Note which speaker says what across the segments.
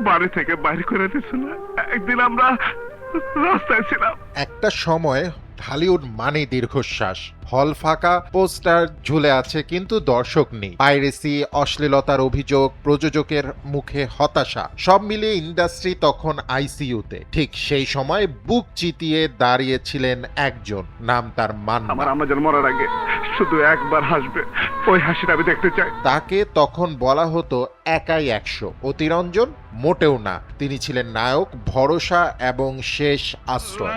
Speaker 1: বাড়ি থেকে বাইরে করে দিয়েছিল। একদিন আমরা রাস্তায় ছিলাম।
Speaker 2: একটা সময় ঢালিউড মানে দীর্ঘশ্বাস, হল ফাঁকা, পোস্টার ঝুলে আছে কিন্তু দর্শক নেই, পাইরেসি, অশ্লীলতার অভিযোগ, প্রযোজকের মুখে হতাশা, সব মিলিয়ে ইন্ডাস্ট্রি তখন আইসিইউতে। ঠিক সেই সময় বুক চিতিয়ে দাঁড়িয়েছিলেন একজন, নাম তার মান্না।
Speaker 1: আমার আম্মা যেন মরার আগে শুধু একবার হাসবে, ওই হাসিটা আমি দেখতে চাই।
Speaker 2: তাকে তখন বলা হতো একাই 100। অতিরঞ্জন মোটেও না, তিনি ছিলেন নায়ক, ভরসা এবং শেষ আশ্রয়।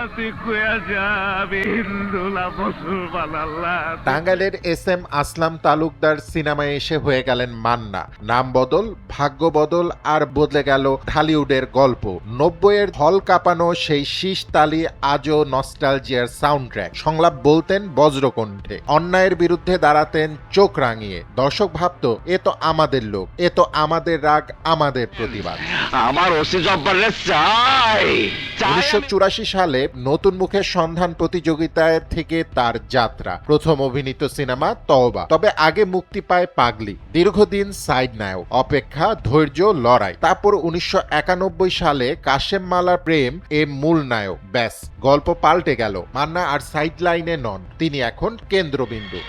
Speaker 2: টাঙ্গাইলের SM আসলাম তালুকদার সিনেমায় এসে হয়ে গেলেন মান্না। নাম বদল, ভাগ্য বদল, আর বদলে গেল ঢালিউডের গল্প। 90-এর হল কাঁপানো সেই শীষ তালি আজও নস্টালজিয়ার সাউন্ড ট্র্যাক। সংলাপ বলতেন বজ্রকণ্ঠে, অন্যায়ের বিরুদ্ধে দাঁড়াতেন চোখ রাঙিয়ে। দর্শক ভাবত এ তো আমাদের লোক, এ তো আমাদের রাগ, আমাদের প্রতিবাদ।
Speaker 3: আমার ওসি জব্বারে চাই।
Speaker 2: 1984 সালে নতুন মুখের সন্ধান প্রতিযোগিতায় থেকে তার যাত্রা। প্রথম অভিনীত সিনেমা তওবা, তবে আগে মুক্তি পায় পাগলি। দীর্ঘদিন সাইড নায়ক, অপেক্ষা, ধৈর্য, লড়াই। তারপর 1991 সালে কাশেম মালার প্রেম এ মূল নায়ক। ব্যাস, গল্প পাল্টে গেল। মান্না আর সাইড লাইনে নন, তিনি এখন কেন্দ্রবিন্দু।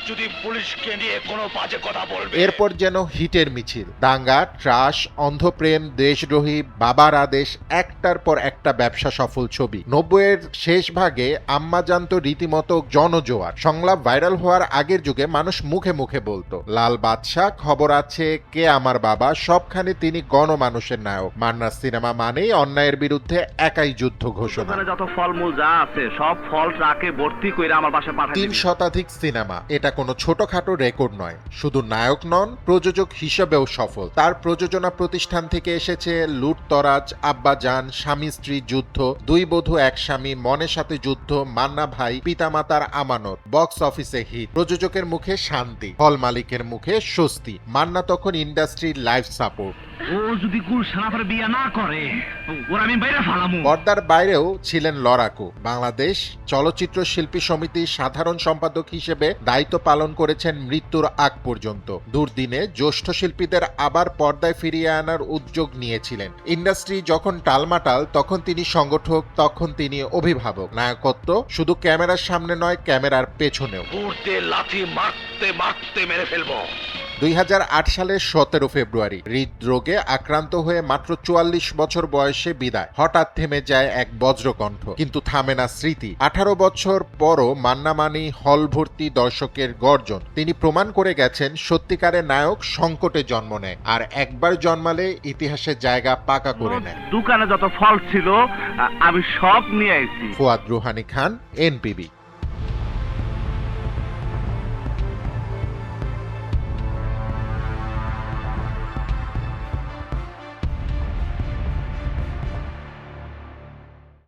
Speaker 3: যদি পুলিশকে নিয়ে কোনো বাজে কথা বলবে,
Speaker 2: এরপর যেন হিটের মিছিল, দাঙ্গা, ট্রাশ, অন্ধপ্রেম, দেশদ্রোহী, বাবার আদেশ, একটার পর একটা ব্যবসা সফল ছবি। 90-এর শেষ ভাগে আম্মাজান তো রীতিমতো জনজোয়ার। সংলাপ ভাইরাল হওয়ার আগের যুগে মানুষ মুখে মুখে বলতো লাল বাদশা, খবর আছে, কে আমার বাবা, সবখানে তিনি গণমানুষের নায়ক। মান্নার সিনেমা মানেই অন্যায়ের বিরুদ্ধে একাই যুদ্ধ ঘোষণা।
Speaker 1: যত ফলমূল যা আছে সব ফল ট্রাকে ভর্তি করে আমার বাসায় পাঠায়
Speaker 2: 3 শতাধিক সিনেমা, এটা কোনো ছোটখাটো রেকর্ড নয়। শুধু নায়ক নন, প্রযোজক হিসেবেও সফল। তার প্রযোজনা প্রতিষ্ঠান থেকে এসেছে লুটতরাজ, আব্বাজান, স্বামী স্ত্রী যুদ্ধ, 2 বধূ 1 স্বামী, মনের সাথে যুদ্ধ, মান্না ভাই, পিতামাতার আমানত। বক্স অফিসে হিট, প্রযোজকের মুখে শান্তি, হল মালিকের মুখে স্বস্তি। মান্না তখন ইন্ডাস্ট্রির লাইফ সাপোর্ট।
Speaker 1: ও যদি গুলশানাফের বিয়ে না করে ওর আমি বাইরে ফালামু।
Speaker 2: পর্দার বাইরেও ছিলেন লড়াকু। বাংলাদেশ চলচ্চিত্র শিল্পী সমিতির সাধারণ সম্পাদক হিসেবে দায়িত্ব পালন করেছেন মৃত্যুর আগ পর্যন্ত। দুর্দিনে জ্যেষ্ঠ শিল্পীদের আবার পর্দায় ফিরিয়ে আনার উদ্যোগ নিয়েছিলেন। ইন্ডাস্ট্রি যখন টালমাটাল তখন তিনি সংগঠক, তখন তিনি অভিভাবক। নায়কত্ব শুধু ক্যামেরার সামনে নয়, ক্যামেরার পেছনেও।
Speaker 3: উড়তে লাথি মারতে মারতে মেরে ফেলবো।
Speaker 2: 2008 সালের 17 ফেব্রুয়ারি হৃদরোগে আক্রান্ত হয়ে মাত্র 44 বছর বয়সে বিদায়। হঠাৎ থেমে যায় এক বজ্রকণ্ঠ, কিন্তু থামে না স্মৃতি। 18 বছর পরও মান্না মানি হল ভর্তি দর্শকের গর্জন। তিনি প্রমাণ করে গেছেন সত্যিকারের নায়ক সংকটে জন্ম নেয়, আর একবার জন্মালে ইতিহাসের জায়গা পাকা করে নেয়।
Speaker 1: দোকানে যত ফল ছিল আমি সব নিয়ে আইছি।
Speaker 2: ফুয়াদ রুহানি খান, NPB।